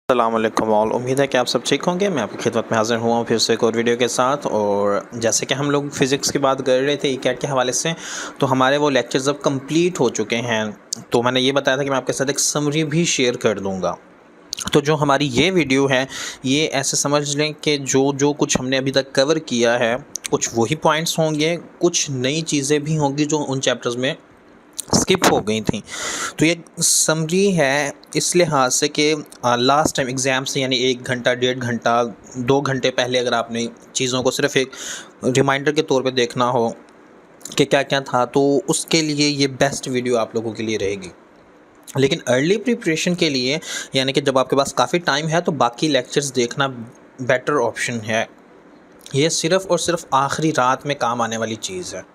अस्सलामुअलैकुम ऑल। उम्मीद है कि आप सब ठीक होंगे। मैं आपकी खिदमत में हाज़िर हुआ हूँ फिर से एक और वीडियो के साथ। और जैसे कि हम लोग फ़िज़िक्स की बात कर रहे थे ई कैट के हवाले से, तो हमारे वो लेक्चर्स अब कंप्लीट हो चुके हैं। तो मैंने ये बताया था कि मैं आपके साथ एक समरी भी शेयर कर दूँगा। तो जो हमारी ये वीडियो है, ये ऐसे समझ लें कि जो जो कुछ हमने अभी तक कवर किया है, कुछ वही पॉइंट्स होंगे, कुछ नई चीज़ें भी होंगी जो उन चैप्टर्स में स्किप हो गई थी। तो ये समरी है इस लिहाज से कि लास्ट टाइम एग्ज़ाम से यानी 1 घंटा, 1.5 घंटा, 2 घंटे पहले अगर आपने चीज़ों को सिर्फ़ एक रिमाइंडर के तौर पे देखना हो कि क्या-क्या था, तो उसके लिए ये बेस्ट वीडियो आप लोगों के लिए रहेगी। लेकिन अर्ली प्रिपरेशन के लिए, यानी कि जब आपके पास काफ़ी टाइम है, तो बाकी लेक्चर्स देखना बेटर ऑप्शन है। ये सिर्फ़ और सिर्फ़ आखिरी रात में काम आने वाली चीज़ है।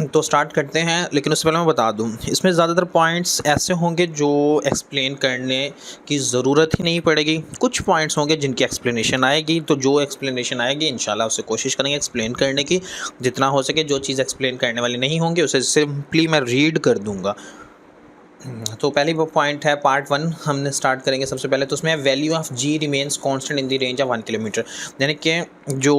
तो स्टार्ट करते हैं, लेकिन उससे पहले मैं बता दूं, इसमें ज़्यादातर पॉइंट्स ऐसे होंगे जो एक्सप्लेन करने की ज़रूरत ही नहीं पड़ेगी। कुछ पॉइंट्स होंगे जिनकी एक्सप्लेनेशन आएगी, तो जो एक्सप्लेनेशन आएगी इंशाल्लाह उससे कोशिश करेंगे एक्सप्लेन करने की जितना हो सके। जो चीज़ एक्सप्लेन करने वाली नहीं होंगी उसे सिंपली मैं रीड कर दूँगा। तो पहली वो पॉइंट है पार्ट 1 हमने स्टार्ट करेंगे सबसे पहले। तो उसमें value of g remains constant in the range of 1 kilometre, यानी कि जो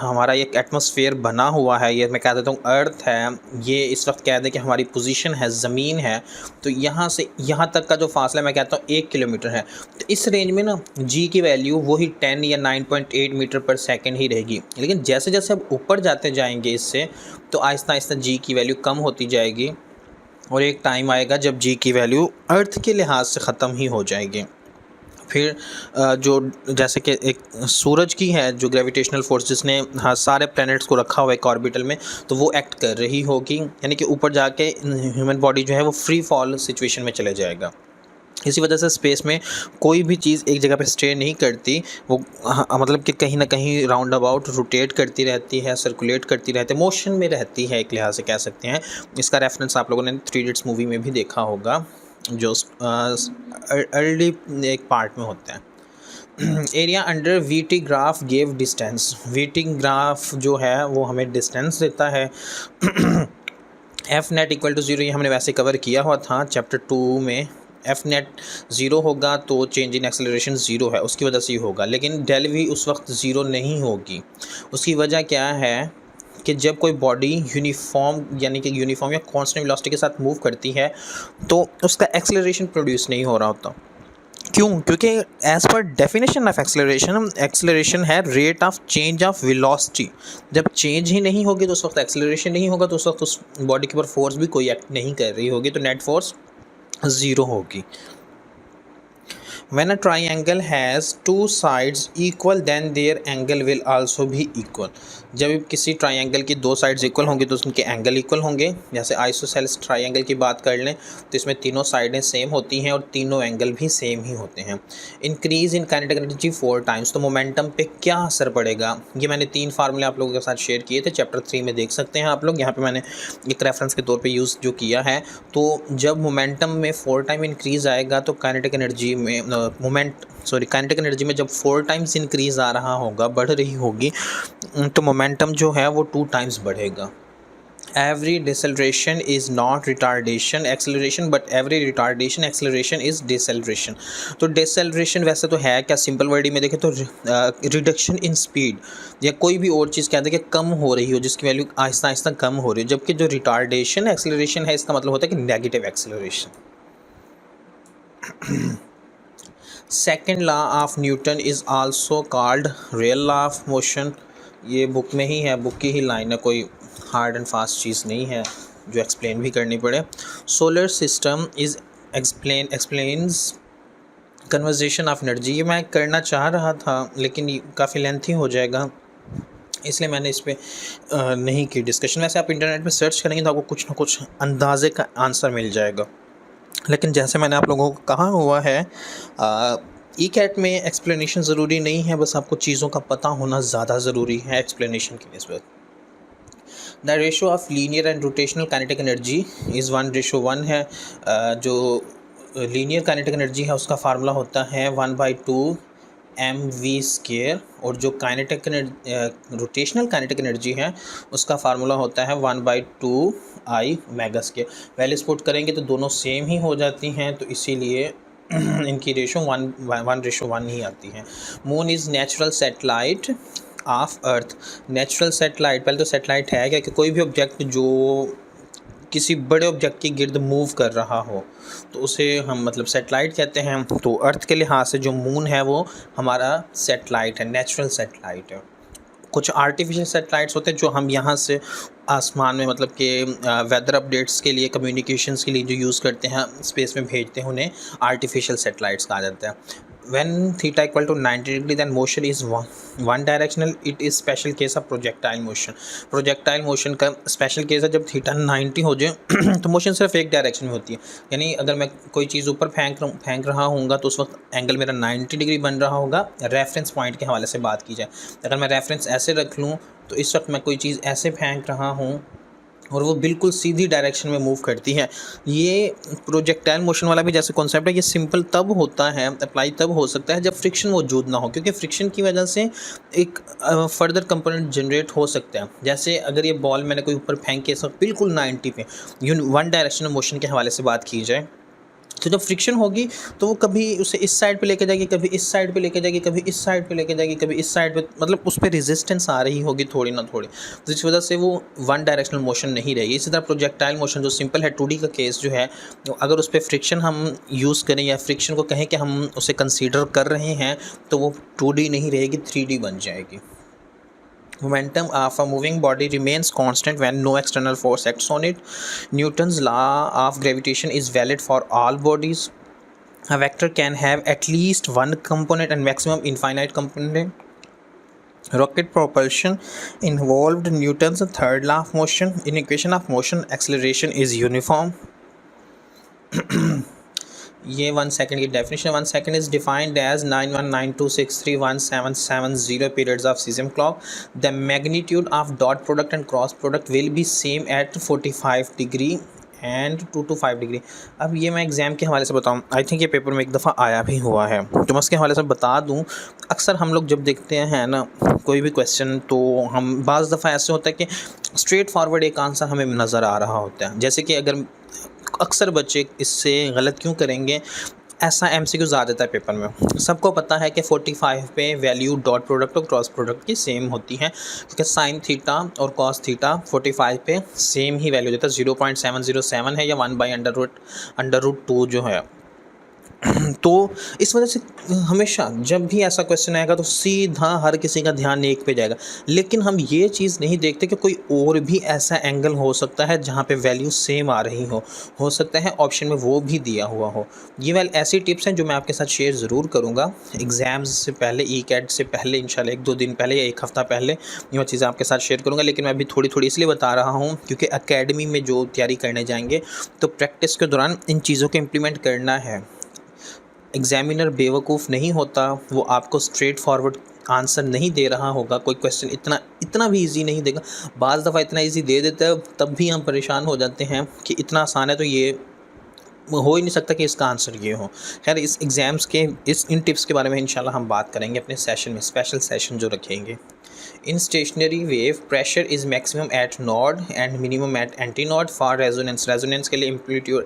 हमारा ये एटमॉस्फेयर बना हुआ है, ये मैं कह देता हूँ अर्थ है, ये इस वक्त कह दें कि हमारी पोजीशन है, ज़मीन है, तो यहाँ से यहाँ तक का जो फासला मैं कहता हूँ 1 किलोमीटर है। तो इस रेंज में ना जी की वैल्यू वही 10 या 9.8 मीटर पर सेकेंड ही रहेगी। लेकिन जैसे जैसे अब ऊपर जाते जाएंगे इससे, तो आहिस्ता आहिस्ता जी की वैल्यू कम होती जाएगी और एक टाइम आएगा जब जी की वैल्यू अर्थ के लिहाज से ख़त्म ही हो जाएगी। फिर जो जैसे कि एक सूरज की है जो ग्रेविटेशनल फोर्स, जिसने हाँ सारे प्लैनेट्स को रखा हुआ है एक ऑर्बिटल में, तो वो एक्ट कर रही होगी, यानी कि ऊपर जाके ह्यूमन बॉडी जो है वो फ्री फॉल सिचुएशन में चले जाएगा। इसी वजह से स्पेस में कोई भी चीज़ एक जगह पे स्टे नहीं करती, वो मतलब कि कहीं ना कहीं राउंड अबाउट रोटेट करती रहती है, सर्कुलेट करती रहती है, मोशन में रहती है, एक लिहाज से कह सकते हैं। इसका रेफरेंस आप लोगों ने 3 इडियट्स मूवी में भी देखा होगा, जो अर्ली एक पार्ट में होता है। Area under VT graph gave distance, VT graph जो है वो हमें डिस्टेंस देता है। एफ नेट इक्वल टू 0, ये हमने वैसे कवर किया हुआ था चैप्टर 2 में। एफ नेट 0 होगा तो चेंज इन एक्सेलरेशन 0 है, उसकी वजह से ही होगा। लेकिन डेल वी उस वक्त 0 नहीं होगी। उसकी वजह क्या है कि जब कोई बॉडी यूनिफॉर्म यानी कि यूनिफॉर्म या कांस्टेंट वेलोसिटी के साथ मूव करती है, तो उसका एक्सेलरेशन प्रोड्यूस नहीं हो रहा होता। क्यों? क्योंकि as per definition of acceleration है rate of change of velocity. जब चेंज ही नहीं होगी तो उस वक्त एक्सेलरेशन नहीं होगा, तो उस वक्त उस बॉडी के ऊपर फोर्स भी कोई एक्ट नहीं कर रही होगी, तो नेट फोर्स 0 होगी। When a triangle has 2 sides equal, then their angle will also be equal. जब किसी ट्राइंगल की 2 साइड्स इक्वल होंगी तो उनके एंगल इक्वल होंगे। जैसे आइसोसेलेस ट्राइंगल की बात कर लें तो इसमें तीनों साइडें सेम होती हैं और तीनों एंगल भी सेम ही होते हैं। Increase in kinetic energy 4 times, तो मोमेंटम पे क्या असर पड़ेगा, ये मैंने 3 फार्मूले आप लोगों के साथ शेयर किए थे, चैप्टर 3 में देख सकते हैं आप लोग। यहाँ पे मैंने एक रेफरेंस के तौर पे यूज़ जो किया है। तो जब मोमेंटम में 4 टाइम इंक्रीज़ आएगा तो काइनेटिक एनर्जी में काइनेटिक एनर्जी में जब 4 टाइम्स इंक्रीज़ आ रहा होगा, बढ़ रही होगी, तो मोमेंटम जो है वो 2 टाइम्स बढ़ेगा। Every deceleration is not retardation acceleration, but every retardation acceleration is deceleration. तो डिसेलरेशन वैसे तो है क्या, सिंपल वर्ड में देखें तो रिडक्शन इन स्पीड, या कोई भी और चीज़ कहते हैं कि कम हो रही हो, जिसकी वैल्यू आहिस्ता आहिस्ता कम हो रही हो। जबकि जो रिटार्डेशन एक्सेलरेशन है, इसका मतलब होता है कि negative acceleration. Second law of Newton is also called real law of motion. ये बुक में ही है, बुक की ही लाइन है, कोई हार्ड एंड फास्ट चीज़ नहीं है जो एक्सप्लेन भी करनी पड़े। Solar system is explains conversation of energy. ये मैं करना चाह रहा था लेकिन ये काफ़ी लेंथी हो जाएगा, इसलिए मैंने इस पर नहीं की डिस्कशन। वैसे आप इंटरनेट पे सर्च करेंगे तो आपको कुछ ना कुछ अंदाजे का आंसर मिल जाएगा। लेकिन जैसे मैंने आप लोगों को कहा हुआ है, ई कैट में एक्सप्लेनेशन ज़रूरी नहीं है, बस आपको चीज़ों का पता होना ज़्यादा ज़रूरी है एक्सप्लेनेशन की निस्बत। The ratio of linear and rotational kinetic energy is 1:1 है। जो लीनियर काइनेटिक एनर्जी है उसका फार्मूला होता है 1/2 mv², और जो काइनेटिक रोटेशनल काइनेटिक एनर्जी है उसका फार्मूला होता है 1/2 I ओमेगा²। वैल्यूज पुट करेंगे तो दोनों सेम ही हो जाती हैं, तो इसीलिए इनकी रेशो 1:1 ही आती है। Moon is natural satellite of earth. Natural satellite, पहले तो सैटेलाइट है क्या कि कोई भी ऑब्जेक्ट जो किसी बड़े ऑब्जेक्ट के गिर्द मूव कर रहा हो तो उसे हम मतलब सैटेलाइट कहते हैं। तो अर्थ के लिहाज से जो मून है वो हमारा सैटेलाइट है, नेचुरल सैटेलाइट है। कुछ आर्टिफिशियल सैटेलाइट्स होते हैं जो हम यहाँ से आसमान में मतलब कि वेदर अपडेट्स के लिए, कम्युनिकेशंस के लिए जो यूज़ करते हैं, स्पेस में भेजते हैं, उन्हें आर्टिफिशियल सैटेलाइट्स कहा जाता है। When theta equal to 90 degree then motion is one directional. It is special case of projectile motion. projectile motion का स्पेशल केस है जब थीटा 90 हो जाए तो मोशन सिर्फ एक डायरेक्शन में होती है। यानी अगर मैं कोई चीज़ ऊपर फेंक रहा हूँगा तो उस वक्त एंगल मेरा 90 डिग्री बन रहा होगा रेफरेंस पॉइंट के हवाले से बात की जाए। अगर मैं रेफरेंस ऐसे रख लूँ तो इस वक्त मैं कोई चीज़ ऐसे फेंक रहा हूँ और वो बिल्कुल सीधी डायरेक्शन में मूव करती है। ये प्रोजेक्टाइल मोशन वाला भी जैसे कॉन्सेप्ट है, ये सिंपल तब होता है, अप्लाई तब हो सकता है जब फ्रिक्शन मौजूद ना हो, क्योंकि फ्रिक्शन की वजह से एक फर्दर कंपोनेंट जनरेट हो सकता है। जैसे अगर ये बॉल मैंने कोई ऊपर फेंक के इस वक्त बिल्कुल 90 पे वन डायरेक्शनल मोशन के हवाले से बात की जाए तो जब फ्रिक्शन होगी तो वो कभी उसे इस साइड पे लेके जाएगी, कभी इस साइड पे लेके जाएगी, कभी इस साइड पे लेके जाएगी, कभी इस साइड पे, मतलब उस पर रेजिस्टेंस आ रही होगी थोड़ी ना थोड़ी, तो इस वजह से वो वन डायरेक्शनल मोशन नहीं रहेगी। इसी तरह प्रोजेक्टाइल मोशन जो सिंपल है 2D का केस जो है, अगर उस पर फ्रिक्शन हम यूज़ करें या फ्रिक्शन को कहें कि हम उसे कंसीडर कर रहे हैं तो वो 2D नहीं रहेगी, 3D बन जाएगी। Momentum of a moving body remains constant when no external force acts on it. Newton's law of gravitation is valid for all bodies. A vector can have at least one component and maximum infinite component. Rocket propulsion involved Newton's third law of motion. In equation of motion, acceleration is uniform. ये 1 second की definition, 1 second is defined as 9192631770 periods of caesium clock. The magnitude of dot product and cross product will be same at 45 degree and 2 to 5 degree. अब ये मैं exam के हवाले से बताऊँ, I think ये पेपर में एक दफ़ा आया भी हुआ है, तो मैं उसके हवाले से बता दूँ। अक्सर हम लोग जब देखते हैं ना कोई भी क्वेश्चन, तो हम बाज़ दफ़ा ऐसे होता है कि स्ट्रेट फॉरवर्ड एक आंसर हमें नज़र आ रहा होता है। जैसे कि अगर अक्सर बच्चे इससे गलत क्यों करेंगे, ऐसा MCQ आ जाता है पेपर में। सबको पता है कि 45 पे वैल्यू डॉट प्रोडक्ट और क्रॉस प्रोडक्ट की सेम होती है, क्योंकि साइन थीटा और कॉस थीटा 45 पे सेम ही वैल्यू देता है, 0.707 है या 1/√2 जो है। तो इस वजह से हमेशा जब भी ऐसा क्वेश्चन आएगा तो सीधा हर किसी का ध्यान एक पे जाएगा, लेकिन हम ये चीज़ नहीं देखते कि कोई और भी ऐसा एंगल हो सकता है जहाँ पे वैल्यू सेम आ रही हो सकता है ऑप्शन में वो भी दिया हुआ हो। ये ऐसी टिप्स हैं जो मैं आपके साथ शेयर ज़रूर करूँगा एग्ज़ाम्स से पहले, ECAT से पहले, इंशाल्लाह 1-2 दिन पहले या 1 हफ़्ता पहले ये चीज़ें आपके साथ शेयर करूँगा। लेकिन मैं अभी थोड़ी थोड़ी इसलिए बता रहा हूँ क्योंकि अकेडमी में जो तैयारी करने जाएंगे तो प्रैक्टिस के दौरान इन चीज़ों को इम्प्लीमेंट करना है। एग्ज़ामिनर बेवकूफ़ नहीं होता, वो आपको स्ट्रेट फॉरवर्ड आंसर नहीं दे रहा होगा, कोई क्वेश्चन इतना भी इजी नहीं देगा। बाज़ दफ़ा इतना इजी दे देता है तब भी हम परेशान हो जाते हैं कि इतना आसान है तो ये हो ही नहीं सकता कि इसका आंसर ये हो। खैर इस एग्ज़ाम्स के इन टिप्स के बारे में इंशाल्लाह हम बात करेंगे अपने सेशन में, स्पेशल सेशन जो रखेंगे। In stationary wave, pressure is maximum at node and minimum at antinode. For resonance, resonance के लिए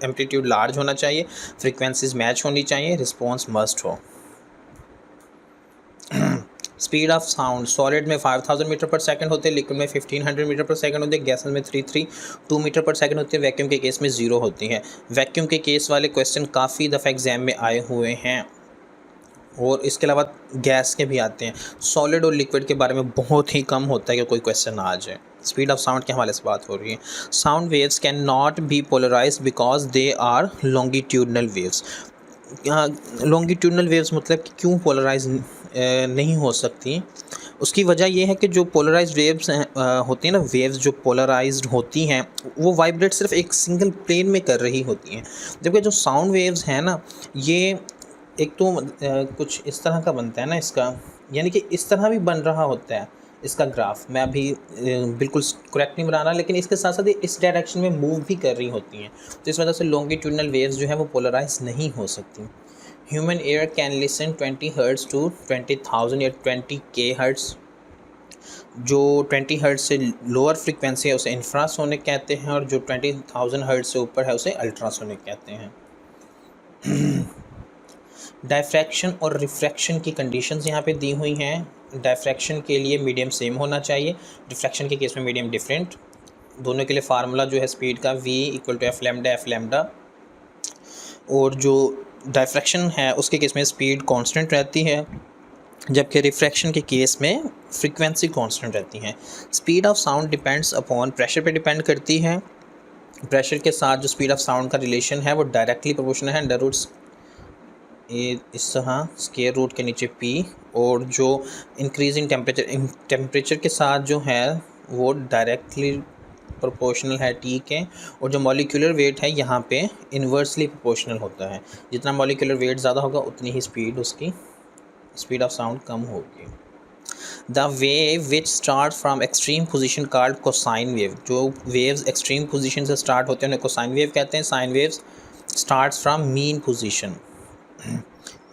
amplitude large होना चाहिए, frequencies match होनी चाहिए, response must हो। स्पीड ऑफ साउंड, सॉलिड में 5000 मीटर पर सेकंड होते हैं, लिक्विड में 1500 मीटर पर सेकंड होते हैं, गैसेस में 332 मीटर पर सेकंड होते हैं, वैक्यूम के केस में 0 होती है। वैक्यूम के केस वाले क्वेश्चन काफ़ी दफ़ा एग्जाम में आए हुए हैं और इसके अलावा गैस के भी आते हैं। सॉलिड और लिक्विड के बारे में बहुत ही कम होता है कि कोई क्वेश्चन आ जाए। स्पीड ऑफ साउंड के हवाले से बात हो रही है। Sound waves can not be polarised because they are longitudinal waves. Longitudinal waves मतलब कि क्यों पोलराइज नहीं हो सकती, उसकी वजह यह है कि जो पोलराइज्ड वेव्स होती हैं ना, वेव्स जो पोलराइज्ड होती हैं वो वाइब्रेट सिर्फ एक सिंगल प्लेन में कर रही होती हैं, जबकि जो साउंड वेव्स हैं ना ये एक तो कुछ इस तरह का बनता है ना इसका, यानी कि इस तरह भी बन रहा होता है इसका ग्राफ। मैं अभी बिल्कुल करेक्ट नहीं बना रहा, लेकिन इसके साथ साथ इस डायरेक्शन में मूव भी कर रही होती हैं, तो इस वजह से लॉन्गिट्यूडनल वेव्स जो है वो पोलराइज नहीं हो सकती। Human ear can listen 20 hertz to 20,000 या 20K हर्ट्ज़। जो 20 हर्ट्ज़ से लोअर फ्रिक्वेंसी है उसे इंफ्रासोनिक कहते हैं, और जो 20,000 हर्ट्ज़ से ऊपर है उसे अल्ट्रासोनिक कहते हैं। डायफ्रैक्शन और रिफ्रैक्शन की कंडीशंस यहाँ पे दी हुई हैं। डायफ्रैक्शन के लिए मीडियम सेम होना चाहिए, रिफ्रैक्शन के केस में मीडियम डिफरेंट। दोनों के लिए फार्मूला जो है स्पीड का v equal to f lambda, और जो डायफ्रैक्शन है उसके केस में स्पीड कांस्टेंट रहती है, जबकि रिफ्रैक्शन के केस में फ्रीक्वेंसी कांस्टेंट रहती है। Speed of sound depends upon pressure पे डिपेंड करती है। प्रेशर के साथ जो स्पीड ऑफ साउंड का रिलेशन है वो डायरेक्टली प्रोपोर्शनल है, अंडर रूट इस तरह स्क्वायर रूट के नीचे p, और जो इंक्रीज इन टेम्परेचर के साथ जो है वो डायरेक्टली प्रोपोर्शनल है t के, और जो मॉलिक्यूलर वेट है यहाँ पे इन्वर्सली प्रोपोर्शनल होता है। जितना मॉलिक्यूलर वेट ज़्यादा होगा उतनी ही स्पीड ऑफ साउंड कम होगी। The wave which start from extreme position called cosine wave. जो वेव्स एक्सट्रीम पोजीशन से स्टार्ट होते हैं उन्हें कोसाइन वेव कहते हैं। Sine waves start from mean position,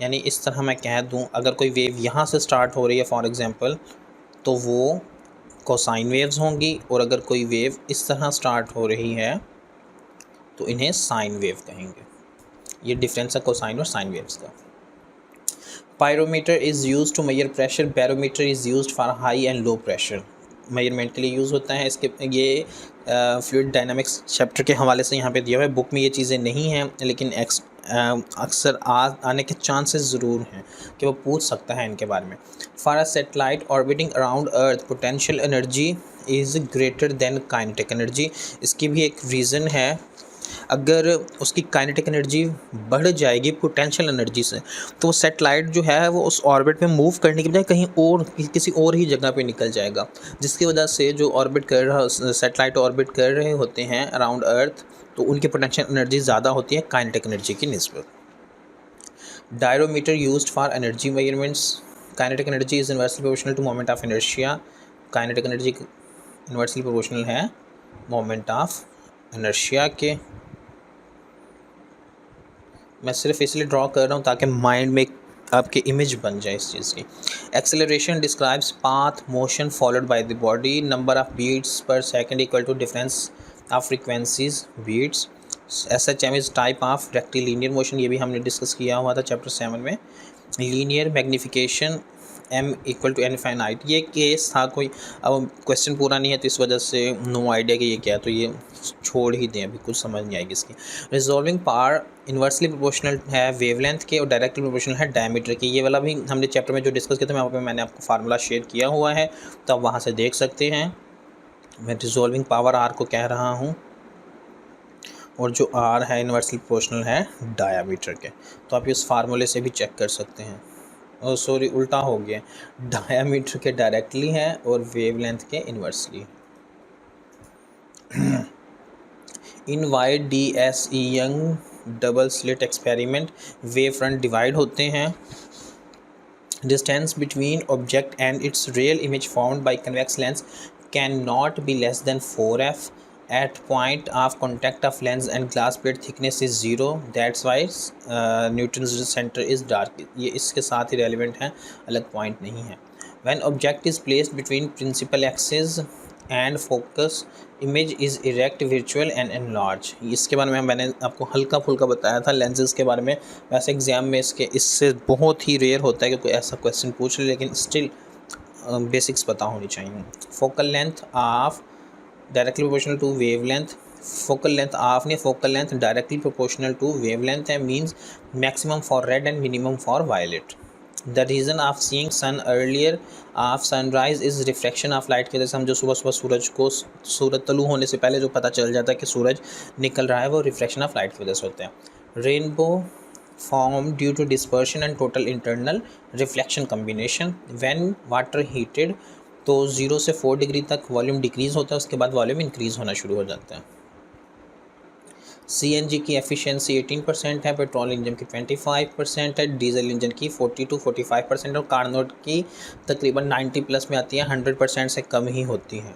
यानी इस तरह मैं कह दूं, अगर कोई वेव यहाँ से स्टार्ट हो रही है फॉर एग्जांपल, तो वो कोसाइन वेव्स होंगी, और अगर कोई वेव इस तरह स्टार्ट हो रही है तो इन्हें साइन वेव कहेंगे। ये डिफरेंस है कोसाइन और साइन वेव्स का। Pyrometer is use to measure pressure, barometer is use for high and low pressure. Measurement के लिए यूज़ होता है। इसके ये फ्लूइड डायनामिक्स चैप्टर के हवाले से यहाँ पे दिया हुआ है। बुक में ये चीज़ें नहीं हैं, लेकिन अक्सर आने के चांसेस ज़रूर हैं कि वो पूछ सकता है इनके बारे में। For a satellite orbiting around earth potential energy is greater than kinetic energy. इसकी भी एक रीज़न है, अगर उसकी काइनेटिक एनर्जी बढ़ जाएगी पोटेंशियल एनर्जी से, तो सैटेलाइट जो है वो उस ऑर्बिट में मूव करने की बजाय कहीं और किसी और ही जगह पे निकल जाएगा, जिसकी वजह से जो ऑर्बिट कर रहा सैटेलाइट ऑर्बिट कर रहे होते हैं अराउंड अर्थ, तो उनकी पोटेंशियल एनर्जी ज़्यादा होती है काइनेटिक एनर्जी की निस्बत। Dynamometer used for energy measurements. Kinetic energy is inversely proportional to moment of inertia. Kinetic energy inversely proportional है मोमेंट ऑफ इनर्शिया के। मैं सिर्फ इसलिए ड्रॉ कर रहा हूँ ताकि माइंड में आपकी इमेज बन जाए इस चीज़ की। Acceleration describes path motion followed by the body. Number of beats per second equal to difference of frequencies beats. SHM is type of rectilinear motion, ये भी हमने डिस्कस किया हुआ था चैप्टर 7 में। Linear magnification m equal to infinite, ये case था कोई, अब क्वेश्चन पूरा नहीं है तो इस वजह से नो आइडिया कि ये क्या है, तो ये छोड़ ही दें, अभी कुछ समझ नहीं आएगी इसकी। रिजॉल्विंग पावर इन्वर्सली प्रोपोर्शनल है वेवलेंथ के और डायरेक्टली प्रोपोर्शनल है डायमीटर के। ये वाला भी हमने चैप्टर में जो डिस्कस किया था वहाँ पे मैंने आपको फार्मूला शेयर किया हुआ है, तो आप वहाँ से देख सकते हैं। मैं रिजॉल्विंग पावर R को कह रहा हूँ, और जो R है इन्वर्सली प्रोपोर्शनल है डायमीटर के, तो आप इस फार्मूले से भी चेक कर सकते हैं। और सॉरी उल्टा हो गया, डायमीटर के डायरेक्टली है और वेवलेंथ के इन्वर्सली। इन wide DSE young double slit experiment wave front divide होते हैं। Distance between object and it's real image found by convex lens can not be less than 4f। at point of contact of lens and glass plate thickness is 0, that's why Newton's center is dark। ये इसके साथ ही relevant है, अलग point नहीं है। when object is placed between principal axis and focus image is erect virtual and enlarge। इसके बारे में मैंने आपको हल्का फुल्का बताया था लेंसेज के बारे में। वैसे एग्जाम में इससे बहुत ही रेयर होता है कि कोई ऐसा क्वेश्चन पूछ ले, लेकिन स्टिल बेसिक्स पता होनी चाहिए। Focal length of directly proportional to wavelength. Focal length of ने focal length directly proportional to wavelength है, means maximum for red and minimum for violet. The reason of seeing sun earlier of sunrise is reflection of light के जैसे हम जो सुबह सुबह सूरज तलू होने से पहले जो पता चल जाता है कि सूरज निकल रहा है, वो रिफ्लेक्शन ऑफ लाइट की वजह से होता है। Rainbow form due to dispersion and total internal reflection combination. When water heated तो 0 से 4 डिग्री तक वॉल्यूम डिक्रीज़ होता है, उसके बाद वॉल्यूम इंक्रीज़ होना शुरू हो जाता है। CNG की एफिशिएंसी 18% है, पेट्रोल इंजन की 25% है, डीजल इंजन की 40 to 45% और कार्नोट की तकरीबन 90+ में आती है, 100% से कम ही होती है।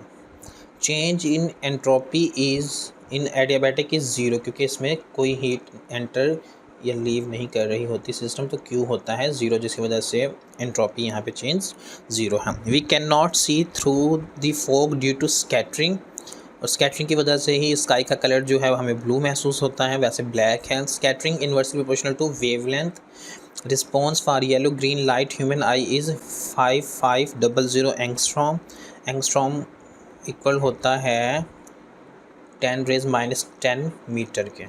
Change in entropy is in adiabatic is 0, क्योंकि इसमें कोई हीट एंटर या लीव नहीं कर रही होती सिस्टम, तो Q होता है 0, जिसकी वजह से एंट्रोपी यहाँ पे चेंज 0 है। We can not see through the fog due to scattering, और स्कैटरिंग की वजह से ही स्काई का कलर जो है हमें ब्लू महसूस होता है, वैसे ब्लैक है। Scattering inversely proportional to wavelength. Response for yellow green light human eye is 5500 angstrom. Angstrom equal होता है 10⁻⁻10 मीटर के।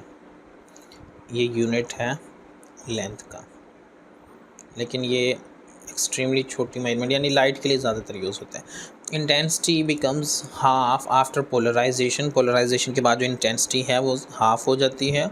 ये यूनिट है लेंथ का, लेकिन ये एक्सट्रीमली छोटी मेजरमेंट यानी लाइट के लिए ज़्यादातर यूज़ होता है। Intensity becomes half after polarisation. Polarisation के बाद जो इंटेंसिटी है वो हाफ हो जाती है।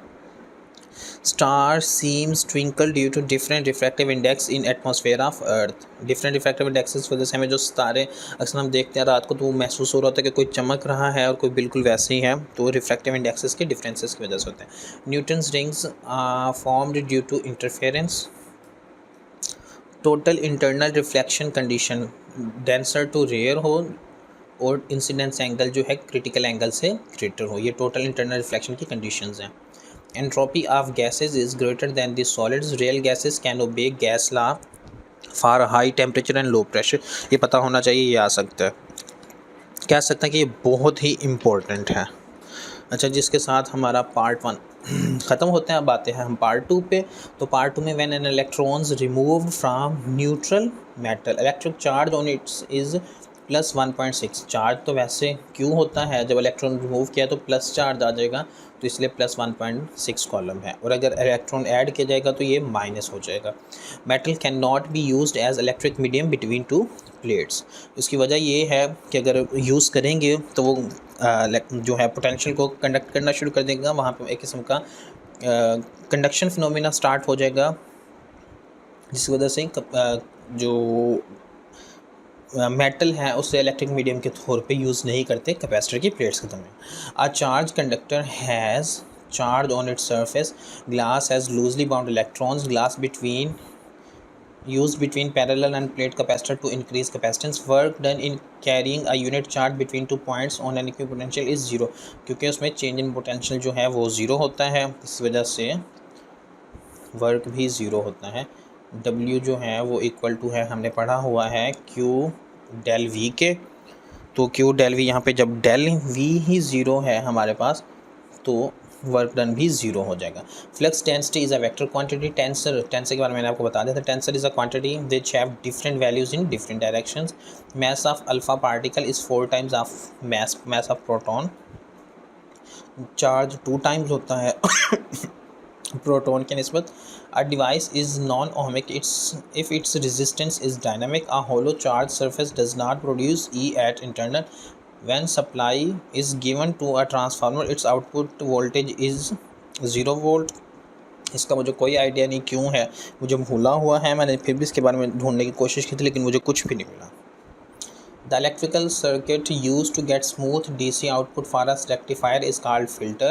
Star seems twinkle due to different refractive index in atmosphere of earth. Different refractive indexes की वजह से हमें जो तारे अक्सर हम देखते हैं रात को, तो वो महसूस हो रहा होता है कि कोई चमक रहा है और कोई बिल्कुल वैसे ही है, तो रिफ्रैक्टिव इंडेक्सेस के डिफरेंसेस की वजह से होते हैं। Newton's rings formed due to interference. Total internal reflection condition denser to rare हो और इंसिडेंस एंगल जो है क्रिटिकल एंगल से ग्रेटर हो, ये टोटल इंटरनल रिफ्लेक्शन की कंडीशंस हैं। Entropy of gases is greater than the solids. Real gases can obey gas law for high temperature and low pressure. ये पता होना चाहिए, ये आ सकता है, कह सकते हैं कि ये बहुत ही इम्पोर्टेंट है। अच्छा, जिसके साथ हमारा पार्ट 1 ख़त्म होते हैं। अब आते हैं हम पार्ट 2 पे। तो पार्ट 2 में when an electrons removed from neutral metal electric charge on it's is +1.6। Charge तो वैसे क्यों होता है, जब इलेक्ट्रॉन रिमूव किया तो प्लस चार्ज आ जाएगा, तो इसलिए +1.6 कॉलम है, और अगर इलेक्ट्रॉन ऐड किया जाएगा तो ये माइनस हो जाएगा। Metal can not be used as electric medium between two plates. इसकी वजह ये है कि अगर यूज़ करेंगे तो वो जो है पोटेंशियल को कंडक्ट करना शुरू कर देगा, वहाँ पे एक किस्म का कंडक्शन फिनोमिना स्टार्ट हो जाएगा, जिस वजह से जो मेटल है उससे इलेक्ट्रिक मीडियम के तौर पे यूज़ नहीं करते, कैपेसिटर की प्लेट्स खत्म है। A charge conductor has charge on its surface. Glass has loosely bound electrons. Glass between used between parallel and plate capacitor to increase capacitance. Work done in carrying a unit charge between 2 points on an equipotential is 0, क्योंकि उसमें change in potential जो है वो 0 होता है, इस वजह से वर्क भी 0 होता है। W जो है वो इक्वल टू है, हमने पढ़ा हुआ है Q डेल V के, तो Q डेल V यहाँ पे जब डेल V ही 0 है हमारे पास, तो वर्क डन भी 0 हो जाएगा। Flux density is a vector quantity. Tensor के बारे में मैंने आपको बता दिया था। Tensor is a quantity which have different values in different directions. Mass of alpha particle is 4 times of mass of proton. Charge 2 times होता है प्रोटॉन के निस्बत। A device is non ohmic if its resistance is dynamic. A hollow charge surface does not produce E at internal. When supply is given to a transformer, its output voltage is 0 volt। इसका मुझे कोई idea नहीं क्यों है, मुझे भूला हुआ है, मैंने फिर भी इसके बारे में ढूंढने की कोशिश की थी, लेकिन मुझे कुछ भी नहीं मिला। The electrical circuit used to get smooth DC output for a rectifier is called filter.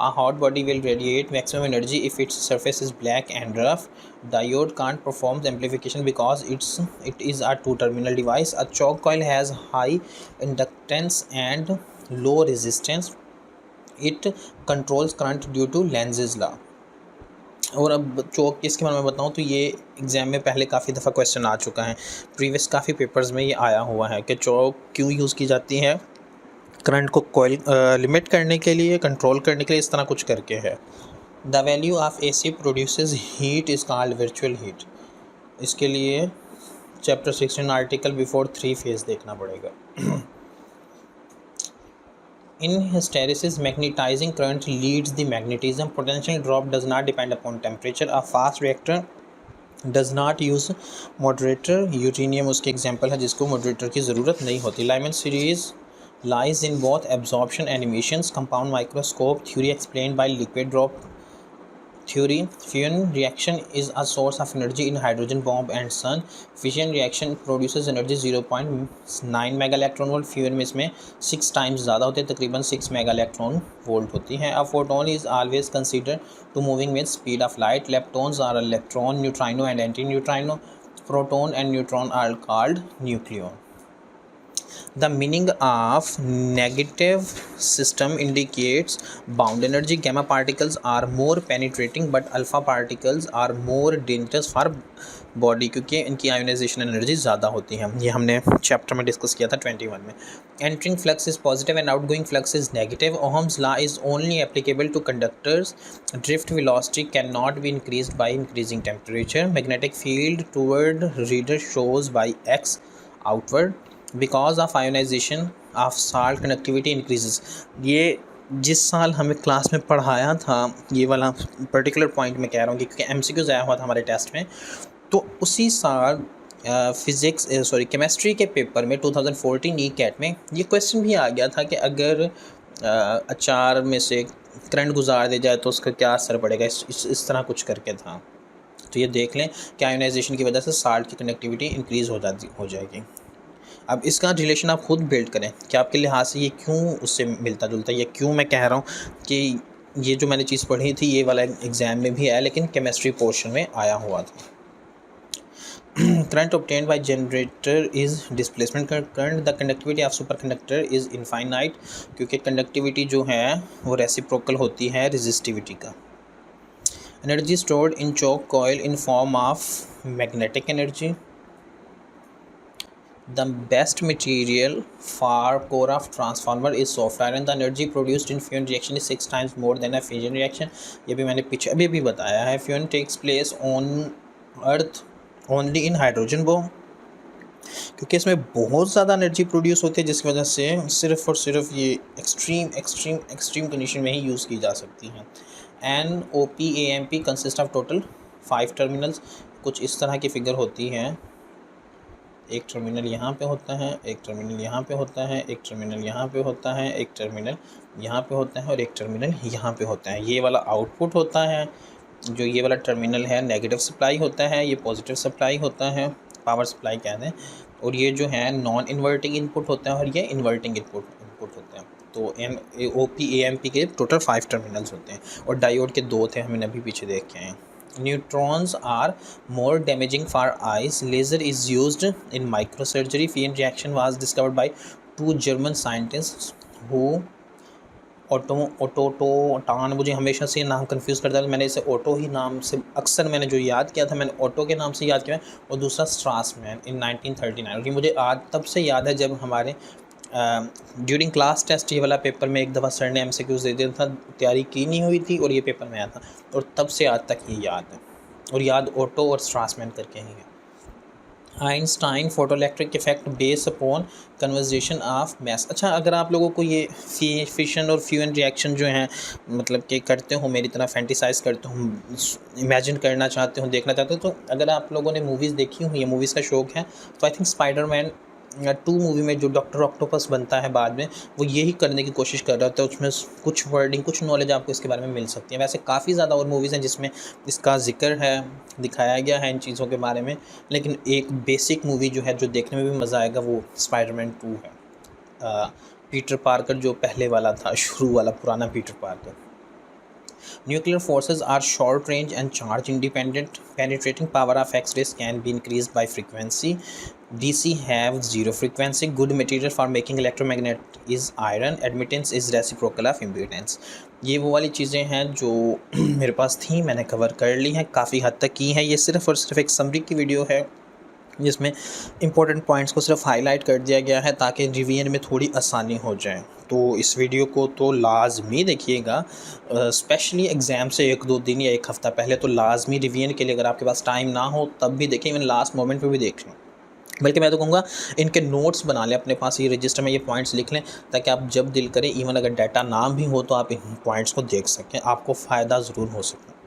A hot body will radiate maximum energy if its surface is black and rough. Diode can't perform the amplification because it is a two-terminal device. A choke coil has high inductance and low resistance. It controls current due to Lenz's law. और अब चौक इसके बारे में बताऊँ तो ये exam में पहले काफ़ी दफ़ा क्वेश्चन आ चुका है, प्रीवियस काफ़ी पेपर्स में ये आया हुआ है कि चौक क्यों यूज़ की जाती है, करंट को कॉइल लिमिट करने के लिए, कंट्रोल करने के लिए, इस तरह कुछ करके है। The value of AC produces heat is called virtual heat. इसके लिए चैप्टर 16 आर्टिकल बिफोर 3 फेज देखना पड़ेगा। In hysteresis, magnetizing current leads the magnetism. Potential drop does not depend upon temperature. A fast reactor does not use moderator. Uranium उसके example है जिसको moderator की ज़रूरत नहीं होती। Lyman series lies in both absorption and emissions. Compound microscope theory explained by liquid drop theory. Fusion reaction is a source of energy in hydrogen bomb and sun. Fission reaction produces energy 0.9 mega electron volt. Fusion में इसमें 6 times ज़्यादा होते हैं, तकरीबन 6 mega electron volt होती हैं। A photon is always consider to moving with speed of light. Leptons are electron, neutrino and anti neutrino. Proton and neutron are called nucleon. The meaning of negative system indicates bound energy. Gamma particles are more penetrating but alpha particles are more dangerous for body, क्योंकि इनकी ionisation energy ज़्यादा होती है। ये हमने chapter में discuss किया था 21 में। Entering flux is positive and outgoing flux is negative. Ohm's law is only applicable to conductors. Drift velocity can not be increase by increasing temperature. Magnetic field toward reader shows by x outward because of ionisation of salt conductivity increases. ये जिस साल हमें class में पढ़ाया था, ये वाला particular point मैं कह रहा हूँ क्योंकि एमसीक्यूज आया हुआ था हमारे टेस्ट में, तो उसी साल केमिस्ट्री के पेपर में 2014 ई कैट में ये क्वेश्चन भी आ गया था कि अगर अचार में से करंट गुजार दे जाए तो उसका क्या असर पड़ेगा, इस तरह कुछ करके था। तो ये देख लें कि आयोनाइजेशन की वजह से साल्ट की कनेक्टिविटी इंक्रीज़ हो जाएगी। अब इसका रिलेशन आप खुद बिल्ड करें कि आपके लिहाज से ये क्यों उससे मिलता जुलता है। ये क्यों मैं कह रहा हूँ कि ये जो मैंने चीज़ पढ़ी थी ये वाला एग्ज़ाम में भी है, लेकिन केमिस्ट्री पोर्शन में आया हुआ था। Current obtained by generator is displacement current. The conductivity of superconductor is infinite, क्योंकि कंडक्टिविटी जो है वो रेसिप्रोकल होती है रेजिस्टिविटी का। Energy stored in choke coil in form of magnetic energy. The best material for core of transformer is soft iron. The energy produced in fusion reaction is 6 times more than a fission reaction. ये भी मैंने पीछे अभी बताया है। Fusion takes place on earth only in hydrogen bomb, क्योंकि इसमें बहुत ज़्यादा एनर्जी प्रोड्यूस होती है जिसकी वजह से सिर्फ और सिर्फ ये एक्सट्रीम कंडीशन में ही यूज़ की जा सकती हैं। NOPAMP consist of total 5 terminals. कुछ इस तरह की फिगर होती है। एक टर्मिनल यहाँ पे होता है, एक टर्मिनल यहाँ पे होता है, एक टर्मिनल यहाँ पे होता है, एक टर्मिनल यहाँ पे होता है और एक टर्मिनल यहाँ पे होता है। ये वाला आउटपुट होता है, जो ये वाला टर्मिनल है नेगेटिव सप्लाई होता है, ये पॉजिटिव सप्लाई होता है, पावर सप्लाई कहते हैं। और ये जो है नॉन इन्वर्टिंग इनपुट होता है और ये इन्वर्टिंग इनपुट होता है। तो NOPAMP के टोटल 5 टर्मिनल्स होते हैं और डायोड के 2 थे, हमने अभी पीछे देख के आए। Neutrons are more damaging for eyes. Laser is used in microsurgery. Fusion reaction was discovered by 2 German scientists who ऑटोटान, मुझे हमेशा से नाम कंफ्यूज करता है, मैंने इसे ऑटो ही नाम से अक्सर मैंने जो याद किया था मैंने ऑटो के नाम से याद किया, और दूसरा स्ट्रासमैन इन 1939। और ये मुझे आज तब से याद है जब हमारे ड्यूरिंग क्लास टेस्ट ये वाला पेपर में एक दफ़ा सर ने MCQs दे दिया था, तैयारी की नहीं हुई थी और ये पेपर में आया था, और तब से आज तक ये याद है। और याद ऑटो और स्ट्रासमैन करके ही है। Einstein photoelectric effect based upon conversation of mass. अच्छा, अगर आप लोगों को ये फिशन और फ्यूजन रिएक्शन जो हैं मतलब कि करते हो मेरी तरह फैंटिसाइज करते हो, इमेजिन करना चाहते हो, देखना चाहते हो, तो अगर आप लोगों ने मूवीज़ देखी हो, ये मूवीज़ का शौक़ है, तो आई थिंक स्पाइडरमैन 2 मूवी में जो डॉक्टर ऑक्टोपस बनता है बाद में, वो यही करने की कोशिश कर रहा था। उसमें कुछ वर्डिंग, कुछ नॉलेज आपको इसके बारे में मिल सकती है। वैसे काफ़ी ज़्यादा और मूवीज़ हैं जिसमें इसका जिक्र है, दिखाया गया है इन चीज़ों के बारे में, लेकिन एक बेसिक मूवी जो है जो देखने में भी मज़ा आएगा वो स्पाइडरमैन 2 है। पीटर पार्कर जो पहले वाला था, शुरू वाला पुराना Peter Parker. Nuclear forces are short range and charge independent. Penetrating power of X-rays can be increased by frequency. DC have 0 frequency. Good material for making electromagnet is iron. Admittance is reciprocal of impedance. ये वो वाली चीज़ें हैं जो मेरे पास थी, मैंने cover कर ली हैं, काफ़ी हद तक की हैं। ये सिर्फ़ और सिर्फ एक समरी की वीडियो है जिसमें इंपॉर्टेंट पॉइंट्स को सिर्फ हाईलाइट कर दिया गया है ताकि रिवीजन में थोड़ी आसानी हो जाए। तो इस वीडियो को तो लाजमी देखिएगा, स्पेशली एग्ज़ाम से 1-2 दिन या 1 हफ़्ता पहले तो लाजमी रिवीजन के लिए, अगर आपके पास टाइम ना हो तब भी देखें, इवन लास्ट मोमेंट पे भी देख लें। बल्कि मैं तो कहूँगा इनके नोट्स बना लें अपने पास, ये रजिस्टर में ये पॉइंट्स लिख लें ताकि आप जब दिल करें, इवन अगर डाटा ना भी हो तो आप इन पॉइंट्स को देख सकें, आपको फ़ायदा ज़रूर हो सके।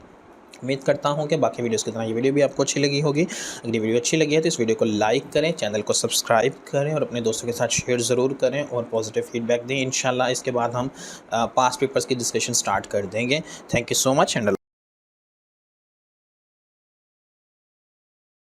उम्मीद करता हूँ कि बाकी वीडियोस की तरह ये वीडियो भी आपको अच्छी लगी होगी। अगर ये वीडियो अच्छी लगी है तो इस वीडियो को लाइक करें, चैनल को सब्सक्राइब करें और अपने दोस्तों के साथ शेयर ज़रूर करें और पॉजिटिव फीडबैक दें। इंशाल्लाह इसके बाद हम पास्ट पेपर्स की डिस्कशन स्टार्ट कर देंगे। Thank you so much and